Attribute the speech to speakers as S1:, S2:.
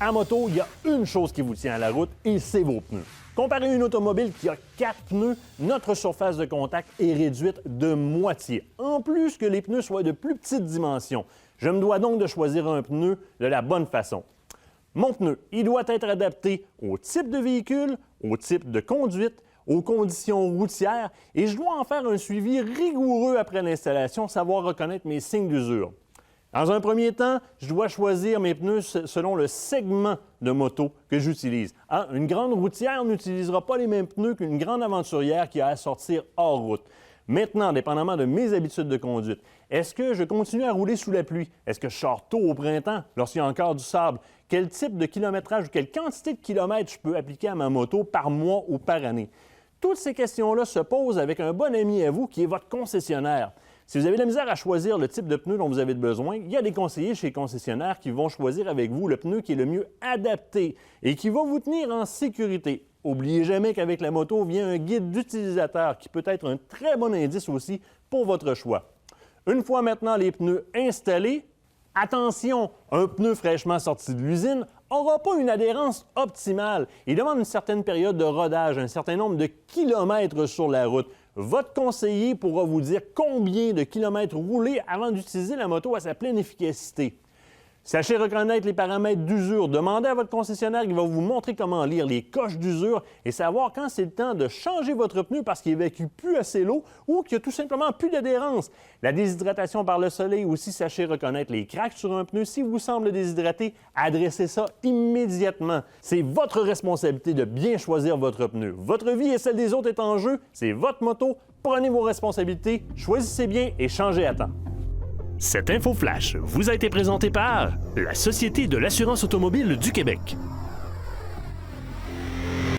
S1: À moto, il y a une chose qui vous tient à la route et c'est vos pneus. Comparé à une automobile qui a 4 pneus, notre surface de contact est réduite de moitié. En plus que les pneus soient de plus petites dimensions. Je me dois donc de choisir un pneu de la bonne façon. Mon pneu, il doit être adapté au type de véhicule, au type de conduite, aux conditions routières et je dois en faire un suivi rigoureux après l'installation, savoir reconnaître mes signes d'usure. Dans un premier temps, je dois choisir mes pneus selon le segment de moto que j'utilise. Une grande routière n'utilisera pas les mêmes pneus qu'une grande aventurière qui a à sortir hors route. Maintenant, dépendamment de mes habitudes de conduite, est-ce que je continue à rouler sous la pluie? Est-ce que je sors tôt au printemps lorsqu'il y a encore du sable? Quel type de kilométrage ou quelle quantité de kilomètres je peux appliquer à ma moto par mois ou par année? Toutes ces questions-là se posent avec un bon ami à vous qui est votre concessionnaire. Si vous avez de la misère à choisir le type de pneu dont vous avez besoin, il y a des conseillers chez les concessionnaires qui vont choisir avec vous le pneu qui est le mieux adapté et qui va vous tenir en sécurité. N'oubliez jamais qu'avec la moto vient un guide d'utilisateur qui peut être un très bon indice aussi pour votre choix. Une fois maintenant les pneus installés, attention, un pneu fraîchement sorti de l'usine n'aura pas une adhérence optimale. Il demande une certaine période de rodage, un certain nombre de kilomètres sur la route. Votre conseiller pourra vous dire combien de kilomètres rouler avant d'utiliser la moto à sa pleine efficacité. Sachez reconnaître les paramètres d'usure. Demandez à votre concessionnaire qui va vous montrer comment lire les coches d'usure et savoir quand c'est le temps de changer votre pneu parce qu'il évacue plus assez l'eau ou qu'il n'y a tout simplement plus d'adhérence. La déshydratation par le soleil aussi, sachez reconnaître les cracks sur un pneu. Si vous semble déshydraté, adressez ça immédiatement. C'est votre responsabilité de bien choisir votre pneu. Votre vie et celle des autres est en jeu. C'est votre moto. Prenez vos responsabilités, choisissez bien et changez à temps.
S2: Cette info flash vous a été présentée par la Société de l'assurance automobile du Québec.